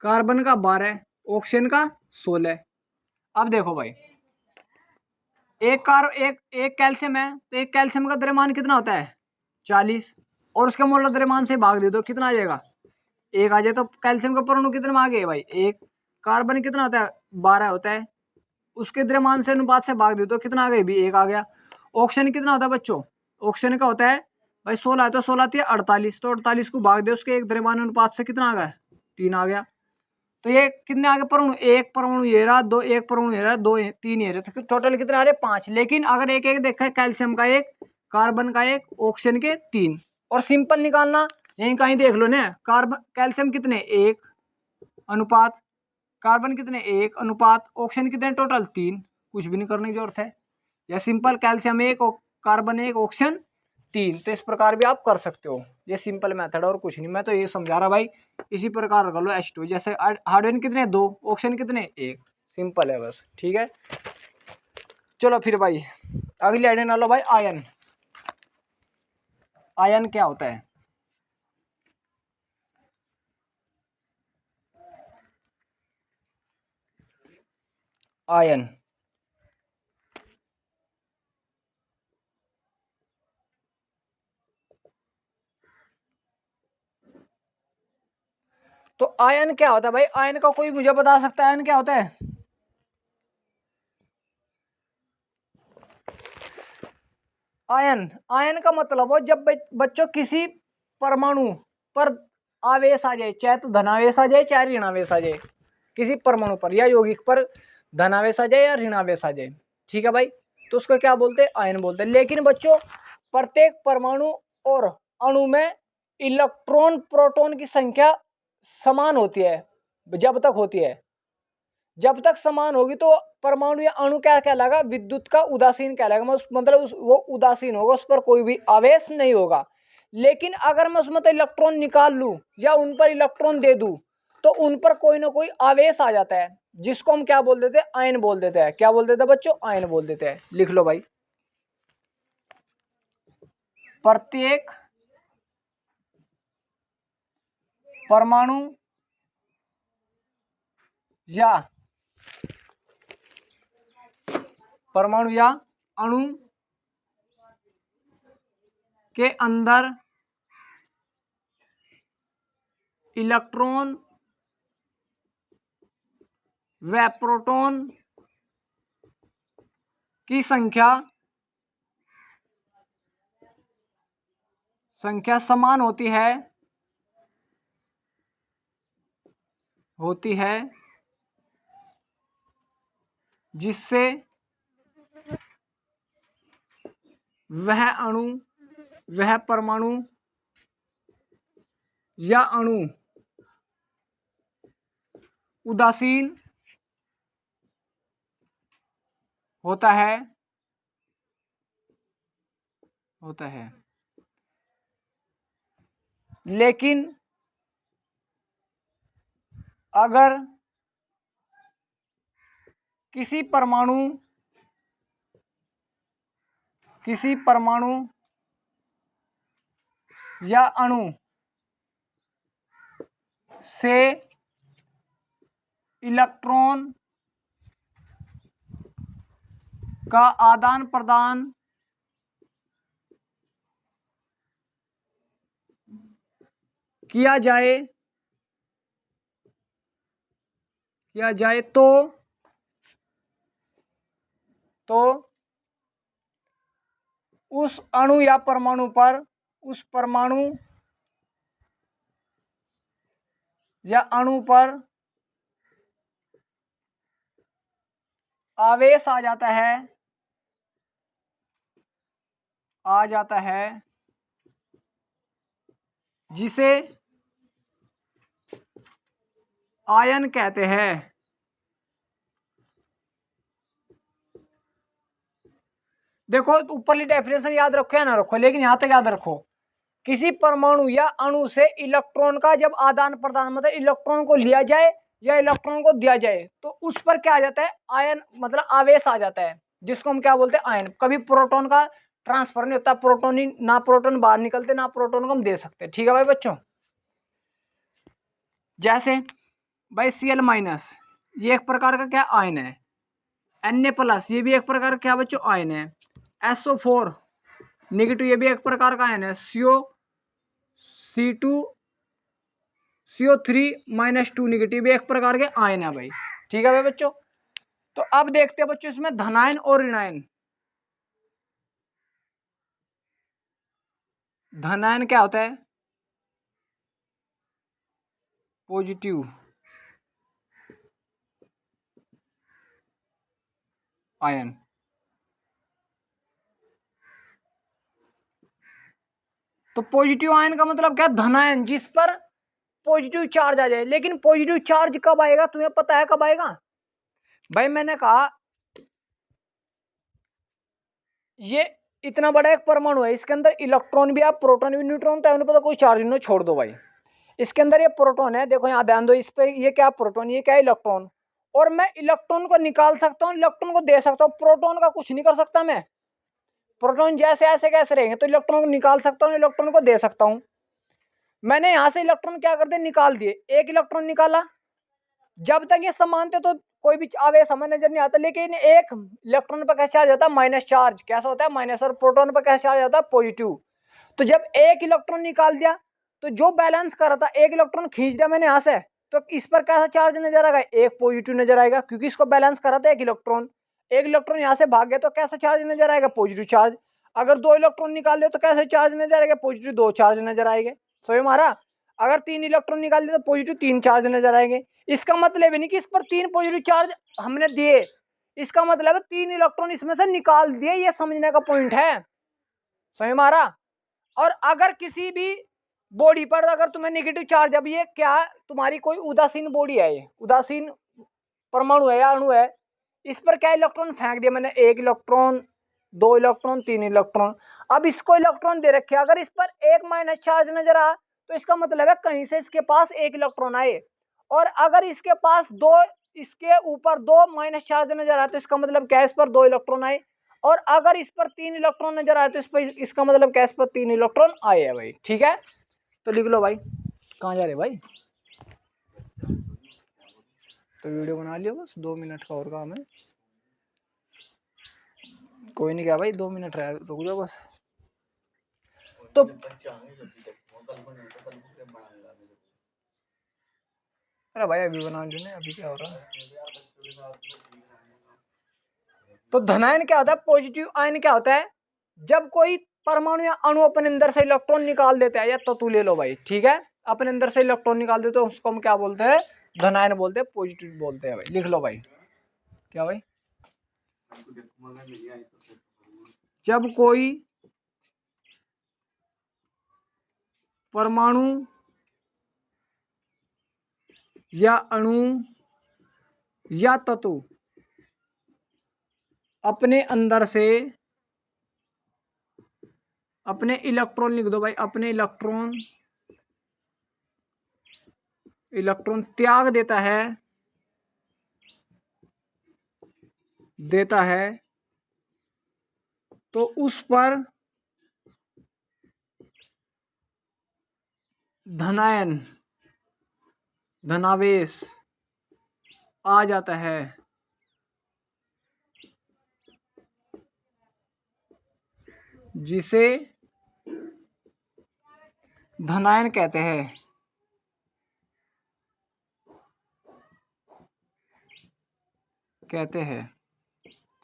कार्बन का 12, ऑक्सीजन का 16। अब देखो भाई, एक कैल्शियम है, तो एक कैल्शियम का द्रव्यमान कितना होता है 40, और उसके मोलर द्रव्यमान से भाग दे दो कितना आ जाएगा 1 आ जाए। तो कैल्शियम का परमाणु कितने में आ गए भाई 1। कार्बन कितना होता है 12 होता है, उसके द्रव्यमान से अनुपात से भाग दे दो कितना आ गया भी 1 आ गया। ऑक्सीजन कितना होता है बच्चों, ऑक्सीजन का होता है भाई 16 है, तो 16 थी 48, तो 48 को भाग दे उसके एक द्रव्यमान अनुपात से कितना आ गया 3 आ गया। तो ये कितने आ गए परमाणु, एक परमाणु ये रहा, दो, एक परमाणु ये रहा, दो, 3 ये रहे, तो टोटल कितने आ रहे 5। लेकिन अगर एक एक देखा है, कैल्शियम का 1, कार्बन का 1, ऑक्सीजन के 3। और सिंपल निकालना, यहीं कहीं देख लो ना, कार्बन कैल्शियम कितने 1 अनुपात, कार्बन कितने 1 अनुपात, ऑक्सीजन कितने टोटल 3, कुछ भी नहीं करने की जरूरत है। या सिंपल कैल्शियम 1, कार्बन 1, ऑक्सीजन 3। तो इस प्रकार भी आप कर सकते हो, ये सिंपल मेथड और कुछ नहीं, मैं तो ये समझा रहा भाई। इसी प्रकार कर लो H2, जैसे हाइड्रोजन कितने 2, ऑक्सीजन कितने 1, सिंपल है बस। ठीक है, चलो फिर भाई अगली आइडिया ना लो भाई, आयन। आयन क्या होता है? आयन आयन क्या होता है भाई? आयन का कोई मुझे बता सकता है आयन क्या होता है? आयन का मतलब हो जब बच्चों किसी परमाणु पर आवेश आ जाए, चाहे तो धनावेश आ जाए चाहे ऋणावेश आ जाए, किसी परमाणु पर या यौगिक पर धनावेश आ जाए या ऋणावेश आ जाए, ठीक है भाई, तो उसको क्या बोलते हैं? आयन बोलते हैं। लेकिन बच्चों प्रत्येक परमाणु और अणु में इलेक्ट्रॉन प्रोटॉन की संख्या समान होती है जब तक होती है। जब तक समान होगी तो परमाणु या अणु क्या कहलाएगा? विद्युत का उदासीन कहलाएगा। मतलब वो उदासीन होगा, उस पर कोई भी आवेश नहीं होगा। लेकिन अगर मैं उसमें तो इलेक्ट्रॉन निकाल लूं या उन पर इलेक्ट्रॉन दे दूं तो उन पर कोई ना कोई आवेश आ जाता है, जिसको हम क्या बोल देते हैं? आयन बोल देते हैं। क्या बोल देते हैं बच्चों? आयन बोल देते हैं। लिख लो भाई, प्रत्येक परमाणु या अणु के अंदर इलेक्ट्रॉन व प्रोटॉन की संख्या समान होती है जिससे वह अणु वह परमाणु या अणु उदासीन होता है। लेकिन अगर किसी परमाणु या अणु से इलेक्ट्रॉन का आदान प्रदान किया जाए तो उस अणु या परमाणु पर उस परमाणु या अणु पर आवेश आ जाता है जिसे आयन कहते हैं। देखो ऊपरली डेफिनेशन याद रखो या ना रखो, लेकिन यहां तक याद रखो, किसी परमाणु या अणु से इलेक्ट्रॉन का जब आदान प्रदान, मतलब इलेक्ट्रॉन को लिया जाए या इलेक्ट्रॉन को दिया जाए, तो उस पर क्या आ जाता है? आयन, मतलब आवेश आ जाता है, जिसको हम क्या बोलते हैं? आयन। कभी प्रोटॉन का ट्रांसफर नहीं होता, प्रोटॉन ही ना, प्रोटॉन बाहर निकलते ना प्रोटॉन को हम दे सकते। ठीक है भाई बच्चों, जैसे भाई Cl- ये एक प्रकार का क्या आयन है, Na+ ये भी एक प्रकार का क्या बच्चों? आयन है। SO4 नेगेटिव ये भी एक प्रकार का आयन है। CO3- नेगेटिव भी एक प्रकार के आयन है भाई। ठीक है भाई बच्चों, तो अब देखते हैं बच्चों इसमें धनायन और ऋणायन। धनायन क्या होता है? Positive ion. तो पॉजिटिव आयन का मतलब क्या? धनायन, जिस पर पॉजिटिव चार्ज आ जाए। लेकिन पॉजिटिव चार्ज कब आएगा? तुम्हें पता है कब आएगा भाई? मैंने कहा ये इतना बड़ा एक परमाणु है, इसके अंदर इलेक्ट्रॉन भी है, प्रोटॉन भी, न्यूट्रॉन, तो उन्हें पता कोई चार्ज नहीं, छोड़ दो भाई। इसके अंदर ये प्रोटॉन है, देखो यहाँ ध्यान दो इस पे, ये क्या प्रोटॉन, ये क्या इलेक्ट्रॉन, और मैं इलेक्ट्रॉन को निकाल सकता हूँ, इलेक्ट्रॉन को दे सकता हूँ, प्रोटॉन का कुछ नहीं कर सकता मैं। प्रोटॉन जैसे ऐसे कैसे रहेंगे, तो इलेक्ट्रॉन को निकाल सकता हूँ, इलेक्ट्रॉन को दे सकता हूँ। मैंने यहाँ से इलेक्ट्रॉन क्या कर दिया? निकाल दिए, एक इलेक्ट्रॉन निकाला। जब तक ये समान थे तो कोई भी आवेश हमें नजर नहीं आता, लेकिन एक इलेक्ट्रॉन पर कैसे चार्ज होता है? Minus charge. कैसा होता है? माइनस। और प्रोटॉन पर कैसे चार्ज होता है? पॉजिटिव। तो जब एक इलेक्ट्रॉन निकाल दिया तो जो बैलेंस कर रहा था, एक इलेक्ट्रॉन खींच दिया मैंने यहाँ से, तो इस पर कैसा चार्ज नजर आएगा, एक पॉजिटिव नजर आएगा, क्योंकि इसको बैलेंस करा था एक इलेक्ट्रॉन यहाँ से भाग गया तो कैसा चार्ज नजर आएगा, पॉजिटिव चार्ज। अगर 2 इलेक्ट्रॉन निकाल दे तो कैसे चार्ज नजर आएगा, पॉजिटिव 2 चार्ज नजर आएंगे। समझ हमारा, अगर 3 इलेक्ट्रॉन निकाल दे तो पॉजिटिव 3 चार्ज नजर आएंगे। इसका मतलब नहीं कि इस पर 3 पॉजिटिव चार्ज हमने दिए, इसका मतलब है 3 इलेक्ट्रॉन इसमें से निकाल दिए, ये समझने का पॉइंट है। समझ हमारा। और अगर किसी भी बॉडी पर अगर तुम्हें नेगेटिव चार्ज, अब ये क्या तुम्हारी कोई उदासीन बॉडी है, ये उदासीन परमाणु है या अणु है, इस पर क्या इलेक्ट्रॉन फेंक दिया मैंने, 1 इलेक्ट्रॉन 2 इलेक्ट्रॉन 3 इलेक्ट्रॉन। अब इसको इलेक्ट्रॉन दे रखे, अगर इस पर एक माइनस चार्ज नजर आ तो इसका मतलब है कहीं से इसके पास 1 इलेक्ट्रॉन आए, और अगर इसके पास 2, इसके ऊपर 2 माइनस चार्ज नजर आए तो इसका मतलब क्या, इस पर 2 इलेक्ट्रॉन आए, और अगर इस पर 3 इलेक्ट्रॉन नजर आए तो इस पर, इसका मतलब क्या, इस पर 3 इलेक्ट्रॉन आए है भाई। ठीक है, तो लिख लो भाई। कहाँ जा रहे भाई, तो वीडियो बना लियो, बस 2 मिनट का और काम है। कोई नहीं क्या भाई, 2 मिनट रह, रुक जाओ बस। तो अरे भाई अभी बना लो ना, अभी क्या हो रहा है। तो धनायन क्या होता है, पॉजिटिव आयन क्या होता है, जब कोई परमाणु या अणु अपने अंदर से इलेक्ट्रॉन निकाल देता है, या तो तू ले लो भाई, ठीक है, अपने अंदर से इलेक्ट्रॉन निकाल देते तो उसको हम क्या बोलते हैं, धनायन बोलते हैं, पॉजिटिव बोलते हैं भाई। लिख लो भाई, क्या भाई, जब कोई परमाणु या अणु या तत्व अपने अंदर से अपने इलेक्ट्रॉन, लिख दो भाई, अपने इलेक्ट्रॉन त्याग देता है तो उस पर धनावेश आ जाता है, जिसे धनायन कहते हैं।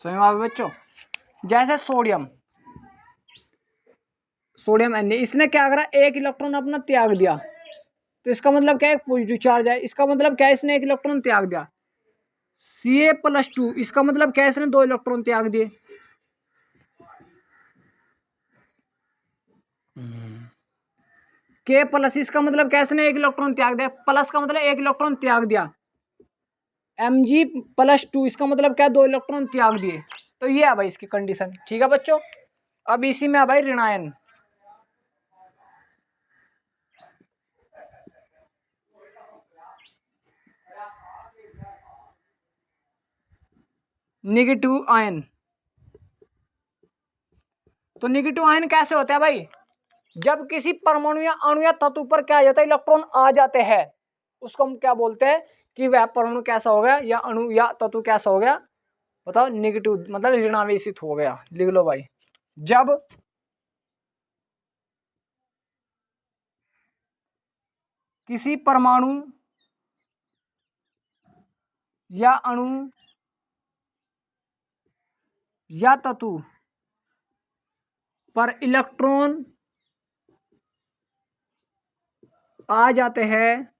समझ में आ गया बच्चों। जैसे सोडियम Na, इसने क्या करा, 1 इलेक्ट्रॉन अपना त्याग दिया, तो इसका मतलब क्या है, पॉजिटिव चार्ज है। इसका मतलब क्या है, इसने 1 इलेक्ट्रॉन त्याग दिया। Ca+2, इसका मतलब क्या है, इसने 2 इलेक्ट्रॉन त्याग दिए। K+, इसका मतलब क्या है, इसने 1 इलेक्ट्रॉन त्याग दिया, प्लस का मतलब 1 इलेक्ट्रॉन त्याग दिया। Mg+2, इसका मतलब क्या, 2 इलेक्ट्रॉन त्याग दिए। तो ये है भाई इसकी कंडीशन। ठीक है बच्चों, अब इसी में है भाई ऋणायन। नेगेटिव आयन, तो नेगेटिव आयन कैसे होता है भाई, जब किसी परमाणु या अणु या तत्व पर क्या आ जाता है, इलेक्ट्रॉन आ जाते हैं, उसको हम क्या बोलते हैं कि वह परमाणु कैसा हो गया या अणु या तत्व कैसा हो गया, बताओ, नेगेटिव मतलब ऋणावेशित हो गया। लिख लो भाई, जब किसी परमाणु या अणु या तत्व पर इलेक्ट्रॉन आ जाते हैं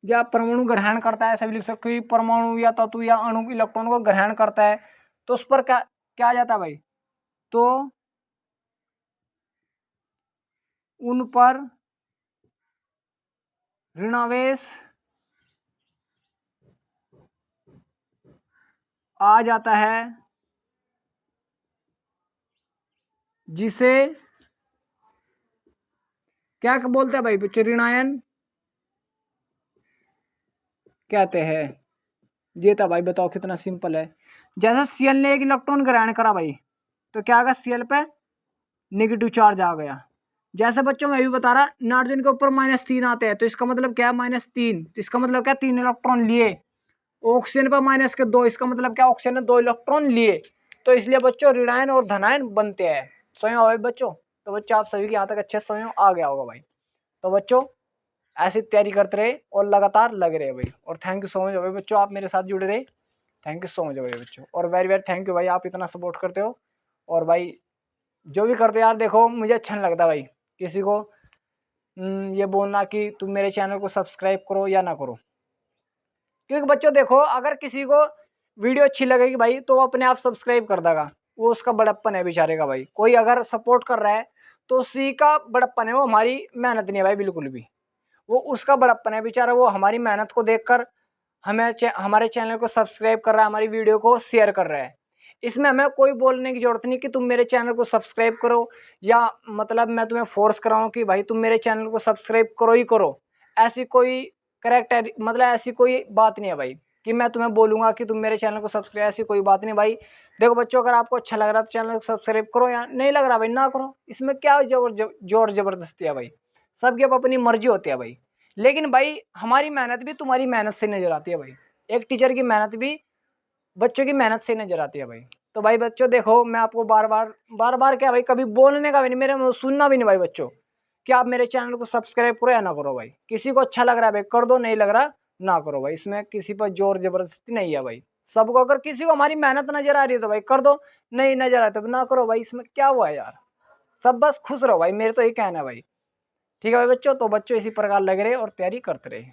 या परमाणु ग्रहण करता है, ऐसा भी लिख सकते हो, परमाणु या तत्व या अणु इलेक्ट्रॉन को ग्रहण करता है, तो उस पर क्या क्या आ जाता है भाई, तो उन पर ऋणावेश आ जाता है, जिसे क्या बोलते हैं भाई बच्चे, ऋणायन कहते हैं। ये था भाई, बताओ कितना सिंपल है। जैसे Cl ने 1 इलेक्ट्रॉन ग्रहण करा भाई, तो क्या आगा, Cl पे नेगेटिव चार्ज आ गया। जैसे बच्चों मैं भी बता रहा, नाइट्रोजन के ऊपर -3 आते हैं, तो इसका मतलब क्या है, -3, तो इसका मतलब क्या, 3 इलेक्ट्रॉन लिए। ऑक्सीजन पर -2, इसका मतलब क्या, ऑक्सीजन ने 2 इलेक्ट्रॉन लिए। तो इसलिए बच्चों ऋणायन और धनायन बनते हैं। समझ में आ गया बच्चों। तो बच्चों आप सभी के यहाँ तक अच्छे समझ में आ गया होगा भाई। तो बच्चों ऐसी तैयारी करते रहे और लगातार लगे रहे भाई। और थैंक यू सो मच भाई बच्चों, आप मेरे साथ जुड़े रहे। थैंक यू सो मच भाई बच्चों, और वेरी वेरी थैंक यू भाई, आप इतना सपोर्ट करते हो। और भाई जो भी करते हो यार, देखो मुझे अच्छा नहीं लगता भाई किसी को ये बोलना कि तुम मेरे चैनल को सब्सक्राइब करो या ना करो। क्योंकि बच्चों देखो, अगर किसी को वीडियो अच्छी लगेगी भाई तो वो अपने आप सब्सक्राइब कर देगा, वो उसका बड़प्पन है बेचारे का भाई। कोई अगर सपोर्ट कर रहा है तो उसी का बड़प्पन है, वो हमारी मेहनत नहीं है भाई बिल्कुल भी। वो उसका बड़प्पन है बेचारा, वो हमारी मेहनत को देखकर हमें हमारे चैनल को सब्सक्राइब कर रहा है, हमारी वीडियो को शेयर कर रहा है। इसमें हमें कोई बोलने की जरूरत नहीं कि तुम मेरे चैनल को सब्सक्राइब करो, या मतलब मैं तुम्हें फोर्स कराऊं कि भाई तुम मेरे चैनल को सब्सक्राइब करो ही करो। ऐसी कोई करेक्ट मतलब ऐसी कोई बात नहीं है भाई कि मैं तुम्हें बोलूंगा कि तुम मेरे चैनल को सब्सक्राइब, ऐसी कोई बात नहीं भाई। देखो बच्चों, अगर आपको अच्छा लग रहा है तो चैनल को सब्सक्राइब करो, या नहीं लग रहा भाई ना करो। इसमें क्या जोर जबरदस्ती है भाई, सबकी अपनी मर्जी होती है भाई। लेकिन भाई हमारी मेहनत भी तुम्हारी मेहनत से नजर आती है भाई, एक टीचर की मेहनत भी बच्चों की मेहनत से नजर आती है भाई। तो भाई बच्चों देखो, मैं आपको बार बार क्या भाई, कभी बोलने का भी नहीं, मेरे मुंह सुनना भी नहीं भाई बच्चों, कि आप मेरे चैनल को सब्सक्राइब करो या ना करो भाई। किसी को अच्छा लग रहा है भाई कर दो, नहीं लग रहा ना करो भाई। इसमें किसी पर जोर जबरदस्ती नहीं है भाई। सबको, अगर किसी को हमारी मेहनत नजर आ रही है तो भाई कर दो, नहीं नजर आ तो ना करो भाई। इसमें क्या हुआ है यार, सब बस खुश रहो भाई, मेरे तो यही कहना है भाई। ठीक है भाई बच्चों, तो बच्चों इसी प्रकार लगे रहे और तैयारी करते रहे।